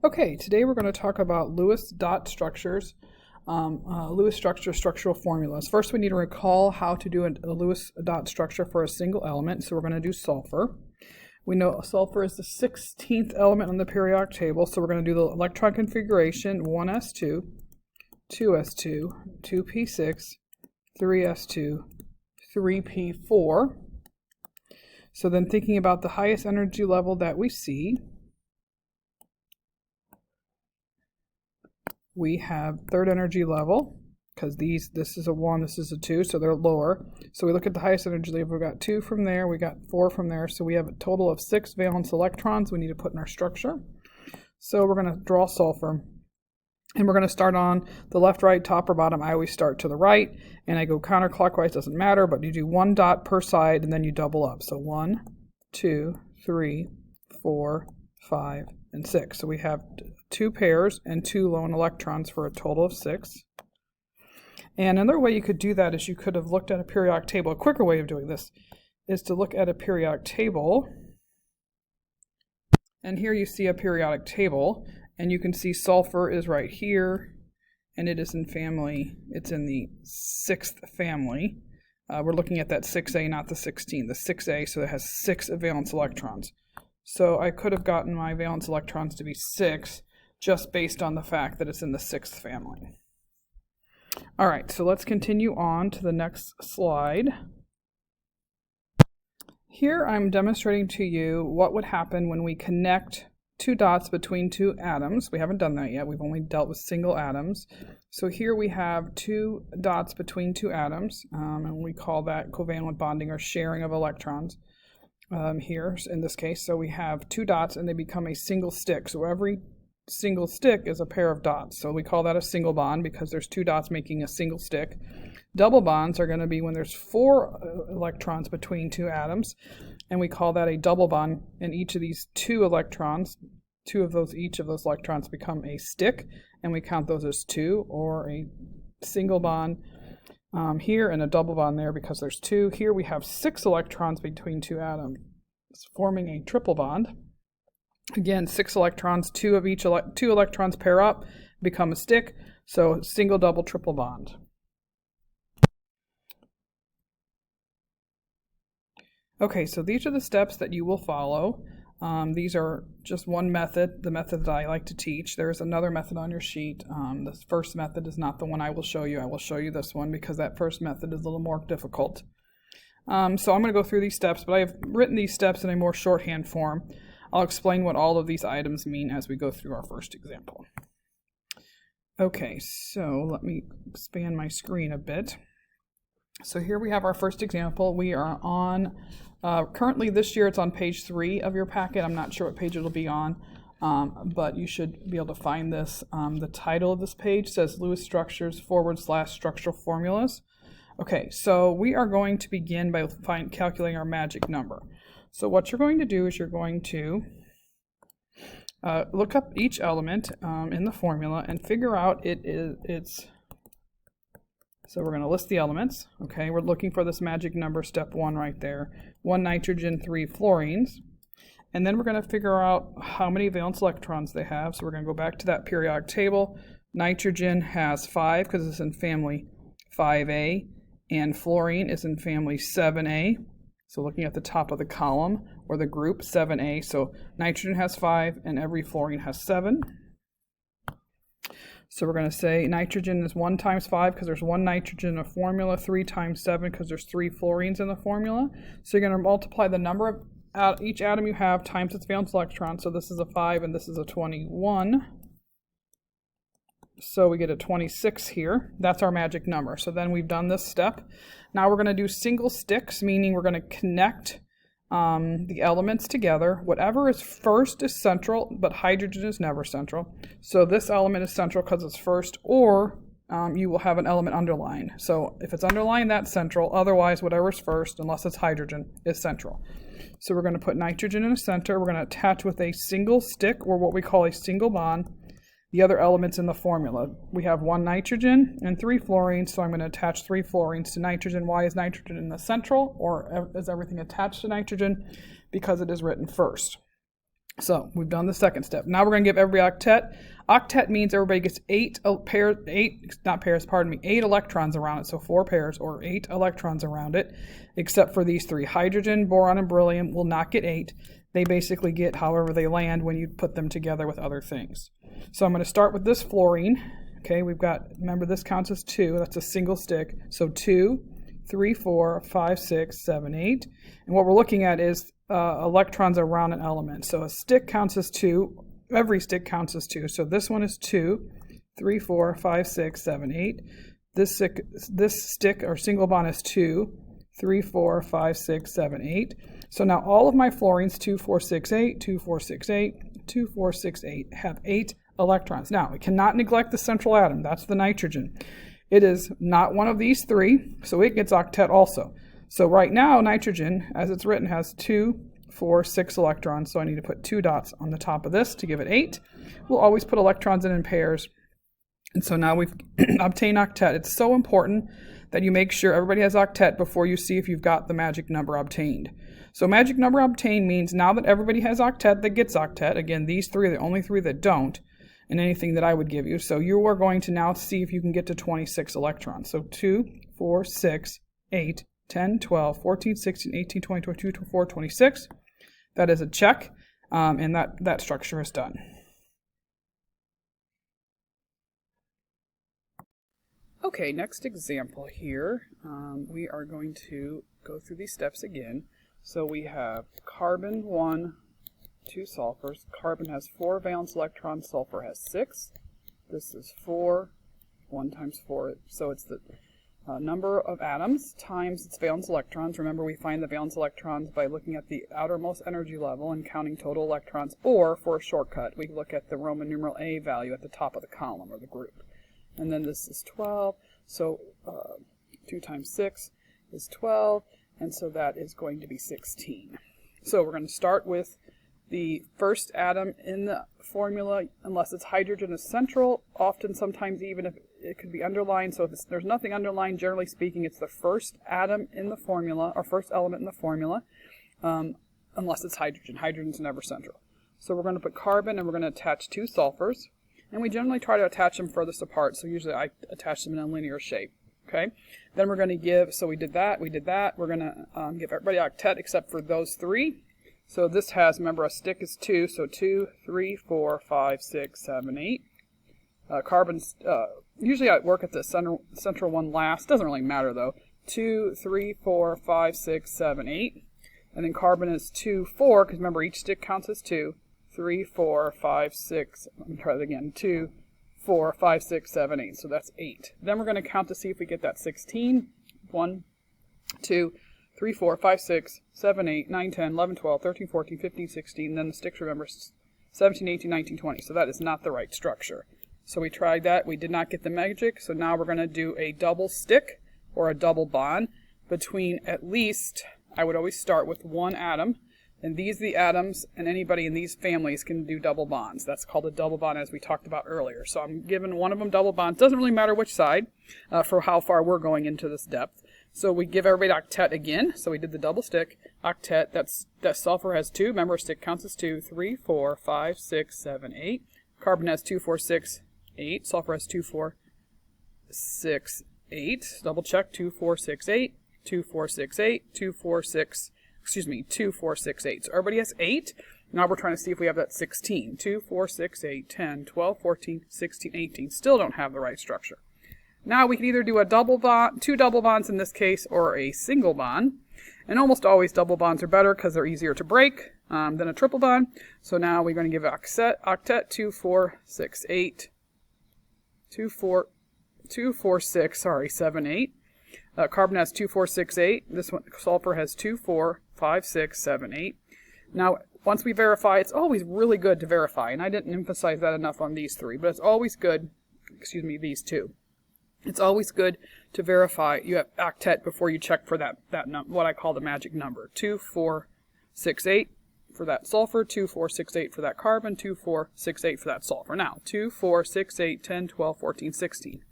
Okay, today we're going to talk about Lewis dot structures, Lewis structural formulas. First, we need to recall how to do a Lewis dot structure for a single element. So we're going to do sulfur. We know sulfur is the 16th element on the periodic table. So we're going to do the electron configuration: 1s2, 2s2, 2p6, 3s2, 3p4. So then thinking about the highest energy level that we see, we have third energy level, because this is a 1, this is a 2, so they're lower. So we look at the highest energy level. We got 2 from there, we got 4 from there, so we have a total of 6 valence electrons we need to put in our structure. So we're going to draw sulfur, and we're going to start on the left, right, top, or bottom. I always start to the right, and I go counterclockwise, doesn't matter, but you do 1 dot per side, and then you double up. So 1, 2, 3, 4, 5, and 6. So we have 2 pairs and 2 lone electrons for a total of 6. And another way you could do that is you could have looked at a periodic table. A quicker way of doing this is to look at a periodic table. And here you see a periodic table, and you can see sulfur is right here, and it is in family, it's in the 6th family. We're looking at that 6A, not the 16, the 6A, so it has 6 valence electrons. So I could have gotten my valence electrons to be 6 just based on the fact that it's in the 6th family. All right, so let's continue on to the next slide. Here I'm demonstrating to you what would happen when we connect 2 dots between 2 atoms. We haven't done that yet. We've only dealt with single atoms. So here we have 2 dots between 2 atoms, and we call that covalent bonding or sharing of electrons. Here in this case, so we have 2 dots and they become a single stick. So every single stick is a pair of dots. So we call that a single bond because there's 2 dots making a single stick. Double bonds are going to be when there's 4 electrons between 2 atoms, and we call that a double bond. And each of these 2 electrons, each of those electrons become a stick, and we count those as 2, or a single bond here and a double bond there because there's 2. Here we have 6 electrons between 2 atoms, forming a triple bond. Again, 6 electrons, 2 of each 2 electrons pair up, become a stick, so single, double, triple bond. Okay, so these are the steps that you will follow. These are just one method, the method that I like to teach. There's another method on your sheet. This first method is not the one I will show you. I will show you this one because that first method is a little more difficult. So I'm going to go through these steps, but I have written these steps in a more shorthand form. I'll explain what all of these items mean as we go through our first example. Okay, so let me expand my screen a bit. So here we have our first example. We are on, currently this year it's on page 3 of your packet. I'm not sure what page it'll be on, but you should be able to find this. The title of this page says Lewis Structures / Structural Formulas. Okay, so we are going to begin by calculating our magic number. So what you're going to do is you're going to look up each element in the formula and figure out so we're going to list the elements. Okay, we're looking for this magic number, step 1 right there. 1 nitrogen, 3 fluorines. And then we're going to figure out how many valence electrons they have. So we're going to go back to that periodic table. Nitrogen has 5 because it's in family 5A, and fluorine is in family 7A. So looking at the top of the column or the group 7A, so nitrogen has 5 and every fluorine has 7. So we're going to say nitrogen is 1 times 5 because there's 1 nitrogen in the formula, 3 times 7 because there's 3 fluorines in the formula. So you're going to multiply the number of each atom you have times its valence electron. So this is a 5 and this is a 21. So we get a 26 here. That's our magic number. So then we've done this step. Now we're going to do single sticks, meaning we're going to connect the elements together. Whatever is first is central, but hydrogen is never central. So this element is central because it's first, or you will have an element underlined. So if it's underlined, that's central. Otherwise, whatever's first, unless it's hydrogen, is central. So we're going to put nitrogen in the center. We're going to attach with a single stick, or what we call a single bond, the other elements in the formula. We have 1 nitrogen and 3 fluorines, so I'm going to attach 3 fluorines to nitrogen. Why is nitrogen in the central, or is everything attached to nitrogen? Because it is written first. So we've done the second step. Now we're going to give everybody octet. Octet means everybody gets 8 electrons around it. So 4 pairs or 8 electrons around it, except for these 3. Hydrogen, boron, and beryllium will not get 8. They basically get however they land when you put them together with other things. So I'm going to start with this fluorine. Okay, we've got, remember this counts as 2. That's a single stick. So 2, 3, 4, 5, 6, 7, 8. And what we're looking at is electrons around an element. So a stick counts as 2. Every stick counts as 2. So this one is 2, 3, 4, 5, 6, 7, 8. This stick or single bond is 2, 3, 4, 5, 6, 7, 8. So now all of my fluorines, 2, 4, 6, 8, 2, 4, 6, 8, 2, 4, 6, 8, have 8 electrons. Now, we cannot neglect the central atom. That's the nitrogen. It is not one of these 3, so it gets octet also. So right now, nitrogen, as it's written, has 2, 4, 6 electrons, so I need to put 2 dots on the top of this to give it 8. We'll always put electrons in pairs. And so now we've obtained octet. It's so important that you make sure everybody has octet before you see if you've got the magic number obtained. So magic number obtained means now that everybody has octet that gets octet, again, these 3 are the only 3 that don't, in anything that I would give you. So you are going to now see if you can get to 26 electrons. So 2, 4, 6, 8, 10, 12, 14, 16, 18, 20, 22, 24, 26. That is a check, and that structure is done. Okay, next example here. We are going to go through these steps again. So we have carbon 1, 2 sulfurs. Carbon has 4 valence electrons, sulfur has 6. This is 4, 1 times 4, so it's the number of atoms times its valence electrons. Remember, we find the valence electrons by looking at the outermost energy level and counting total electrons, or for a shortcut, we look at the Roman numeral A value at the top of the column or the group. And then this is 12, so 2 times 6 is 12, and so that is going to be 16. So we're going to start with the first atom in the formula, unless it's hydrogen is central, often sometimes even if it could be underlined. So if there's nothing underlined, generally speaking, it's the first atom in the formula, or first element in the formula, unless it's hydrogen. Hydrogen's never central. So we're going to put carbon and we're going to attach 2 sulfurs. And we generally try to attach them furthest apart, so usually I attach them in a linear shape. Okay. Then we're going to give, so we did that. We're going to give everybody octet except for those 3. So this has, remember, a stick is 2, so 2, 3, 4, 5, 6, 7, 8. Carbon's, usually I work at the central one last. Doesn't really matter though. 2, 3, 4, 5, 6, 7, 8. And then carbon is 2, 4, because remember each stick counts as 2. 3, 4, 5, 6, let me try that again. 2, 4, 5, 6, 7, 8. So that's 8. Then we're going to count to see if we get that 16. 1, 2, 3, 4, 5, 6, 7, 8, 9, 10, 11, 12, 13, 14, 15, 16. Then the sticks, remember, 17, 18, 19, 20. So that is not the right structure. So we tried that. We did not get the magic. So now we're going to do a double stick or a double bond between at least, I would always start with 1 atom. And these are the atoms, and anybody in these families can do double bonds. That's called a double bond, as we talked about earlier. So I'm giving one of them double bonds. Doesn't really matter which side for how far we're going into this depth. So we give everybody octet again. So we did the double stick. Octet, that sulfur has 2. Remember, stick counts as 2. 3, 4, 5, 6, 7, 8. Carbon has 2, 4, 6, 8. Sulfur has 2, 4, 6, 8. Double check. 2, 4, 6, 8. 2, 4, 6, 8. 2, 4, 6, 2, 4, 6, 8. So everybody has 8. Now we're trying to see if we have that 16. 2, 4, 6, 8, 10, 12, 14, 16, 18. Still don't have the right structure. Now we can either do a double bond, 2 double bonds in this case, or a single bond. And almost always double bonds are better because they're easier to break than a triple bond. So now we're going to give octet 2, 4, 6, 8. 2, 4, 6, 7, 8. Carbon has 2, 4, 6, 8. This one, sulfur has 2, 4, 5, 6, 7, 8. Now, once we verify, it's always really good to verify, and I didn't emphasize that enough on these 3, but it's always good, these 2. It's always good to verify you have octet before you check for that what I call the magic number. 2, 4, 6, 8 for that sulfur, 2, 4, 6, 8 for that carbon, 2, 4, 6, 8 for that sulfur. Now, 2, 4, 6, 8, 10, 12, 14, 16.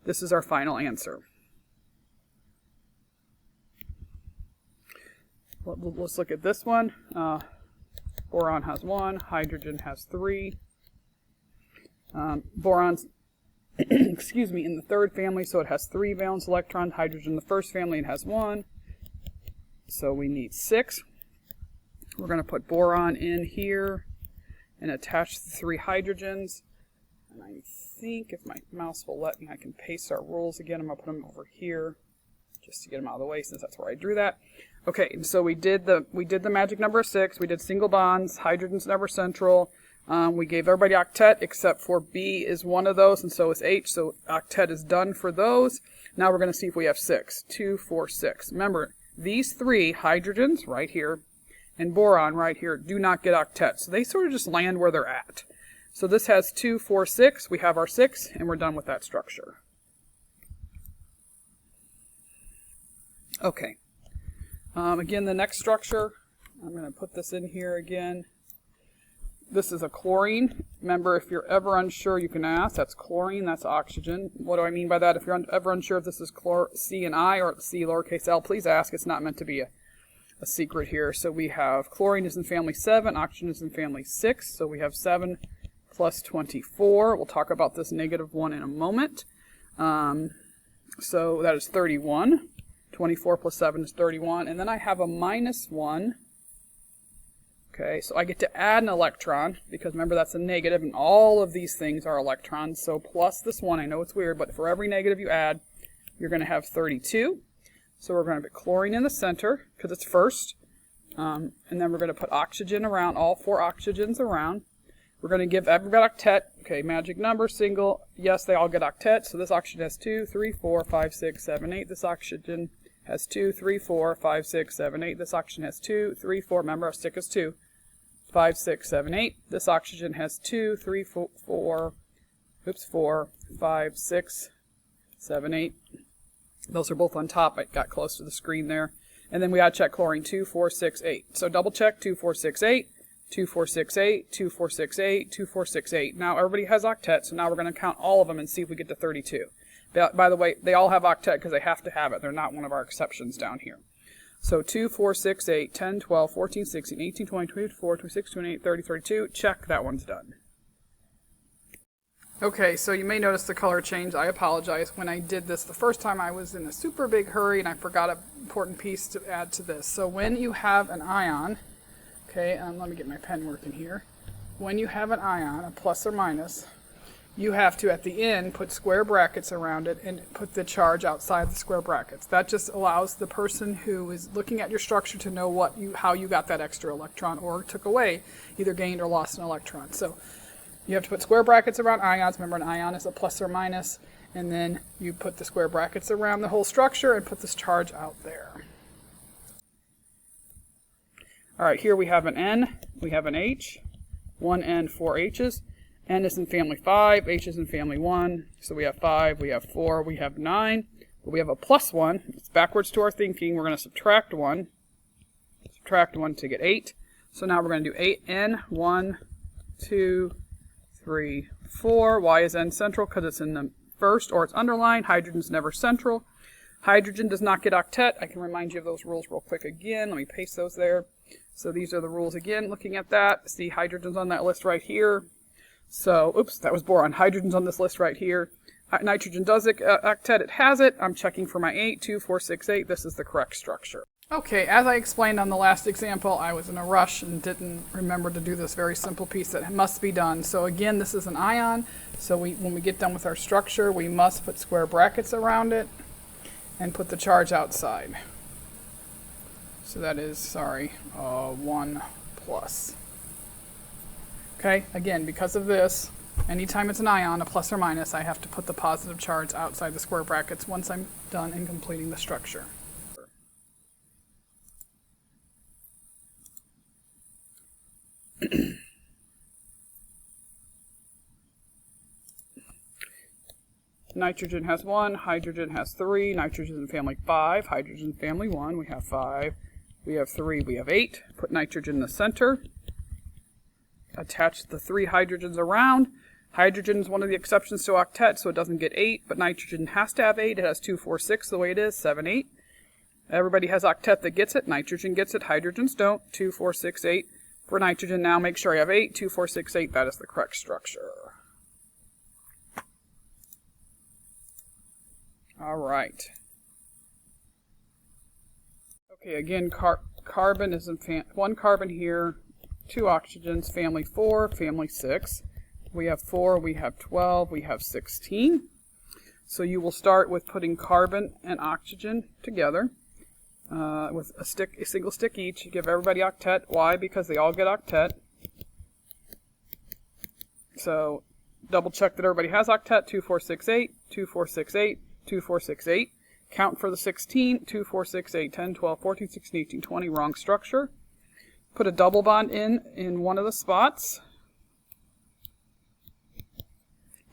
This is our final answer. Let's look at this one. Boron has 1, hydrogen has 3. Boron's excuse me, in the third family, so it has 3 valence electrons. Hydrogen in the first family, it has 1. So we need 6. We're going to put boron in here and attach the 3 hydrogens. And I think if my mouse will let me, I can paste our rules again. I'm going to put them over here just to get them out of the way, since that's where I drew that. Okay, and so we did the magic number of 6. We did single bonds. Hydrogen's never central. We gave everybody octet except for B is one of those, and so is H. So octet is done for those. Now we're going to see if we have 6. 2, 4, 6. Remember, these 3 hydrogens right here and boron right here do not get octet. So they sort of just land where they're at. So this has 2, 4, 6. We have our 6, and we're done with that structure. Okay. Again, the next structure, I'm going to put this in here again. This is a chlorine. Remember, if you're ever unsure, you can ask. That's chlorine, that's oxygen. What do I mean by that? If you're ever unsure if this is C and I or C lowercase l, please ask. It's not meant to be a secret here. So we have chlorine is in family 7, oxygen is in family 6. So we have 7 plus 24. We'll talk about this -1 in a moment. So that is 31. 24 plus 7 is 31. And then I have a -1. Okay, so I get to add an electron, because remember that's a negative, and all of these things are electrons. So plus this 1, I know it's weird, but for every negative you add, you're going to have 32. So we're going to put chlorine in the center, because it's first. And then we're going to put oxygen around, all 4 oxygens around. We're going to give everybody octet. Okay, magic number, single. Yes, they all get octet. So this oxygen has 2, 3, 4, 5, 6, 7, 8. This oxygen has 2, 3, 4, 5, 6, 7, 8. This oxygen has 2, 3, 4. Remember, our stick is 2. 5, 6, 7, 8. This oxygen has 2, 3, 4, 5, 6, 7, 8. Those are both on top. I got close to the screen there. And then we gotta check chlorine, 2, 4, 6, 8. So double check 2, 4, 6, 8, 2, 4, 6, 8, 2, 4, 6, 8, 2, 4, 6, 8. Now everybody has octet, so now we're going to count all of them and see if we get to 32. By the way, they all have octet because they have to have it. They're not one of our exceptions down here. So 2, 4, 6, 8, 10, 12, 14, 16, 18, 20, 24, 26, 28, 30, 32. Check, that one's done. Okay, so you may notice the color change. I apologize. When I did this the first time, I was in a super big hurry and I forgot an important piece to add to this. So when you have an ion, okay, let me get my pen working here. When you have an ion, a plus or minus, you have to, at the end, put square brackets around it and put the charge outside the square brackets. That just allows the person who is looking at your structure to know how you got that extra electron or took away, either gained or lost an electron. So you have to put square brackets around ions. Remember, an ion is a plus or minus. And then you put the square brackets around the whole structure and put this charge out there. All right, here we have an N, we have an H, 1 N, 4 H's. N is in family 5, H is in family 1, so we have 5, we have 4, we have 9, but we have a plus 1. It's backwards to our thinking. We're going to subtract 1 to get 8. So now we're going to do 8N, 1, 2, 3, 4. Why is N central? Because it's in the first, or it's underlined. Hydrogen's never central. Hydrogen does not get octet. I can remind you of those rules real quick again. Let me paste those there. So these are the rules again. Looking at that, see hydrogen's on that list right here. So, oops, that was boron. Hydrogen's on this list right here. Nitrogen does octet, it has it. I'm checking for my 8, 2, 4, 6, 8. This is the correct structure. Okay, as I explained on the last example, I was in a rush and didn't remember to do this very simple piece that must be done. So again, this is an ion. So when we get done with our structure, we must put square brackets around it and put the charge outside. So that is, 1 plus. Okay, again, because of this, anytime it's an ion, a plus or minus, I have to put the positive charge outside the square brackets once I'm done in completing the structure. Nitrogen has 1, hydrogen has 3, nitrogen in family 5, hydrogen in family 1, we have 5, we have 3, we have 8. Put nitrogen in the center. Attach the 3 hydrogens around. Hydrogen is one of the exceptions to octet, so it doesn't get 8, but nitrogen has to have 8. It has 2, 4, 6 the way it is, 7, 8. Everybody has octet that gets it. Nitrogen gets it, hydrogens don't. 2, 4, 6, 8. For nitrogen now, make sure I have 8, 2, 4, 6, 8. That is the correct structure. All right. Okay, again, carbon is in one carbon here, 2 oxygens, family 4, family 6. We have 4, we have 12, we have 16. So you will start with putting carbon and oxygen together with a single stick each. You give everybody octet. Why? Because they all get octet. So double check that everybody has octet. 2, 4, 6, 8, 2, 4, 6, 8, 2, 4, 6, 8. Count for the 16, 2, 4, 6, 8, 10, 12, 14, 16, 18, 20, wrong structure. Put a double bond in one of the spots.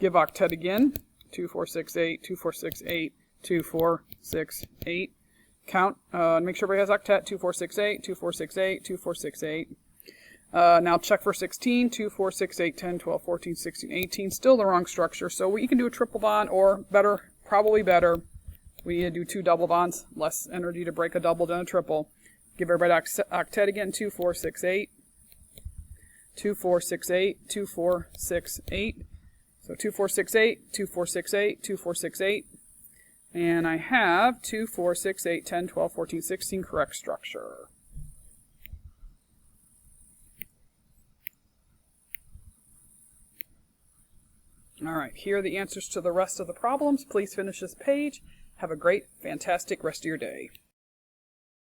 Give octet again, 2, 4, 6, 8, 2, 4, 6, 8, 2, 4, 6, 8. Count, make sure everybody has octet, 2, 4, 6, 8, 2, 4, 6, 8, 2, 4, 6, 8. Now check for 16, 2, 4, 6, 8, 10, 12, 14, 16, 18. Still the wrong structure, so we can do a triple bond, or better, probably better, we need to do 2 double bonds, less energy to break a double than a triple. Give everybody octet again, 2, 4, 6, 8, 2, 4, 6, 8, 2, 4, 6, 8. So 2, 4, 6, 8, 2, 4, 6, 8, 2, 4, 6, 8. And I have 2, 4, 6, 8, 10, 12, 14, 16 correct structure. All right, here are the answers to the rest of the problems. Please finish this page. Have a great, fantastic rest of your day.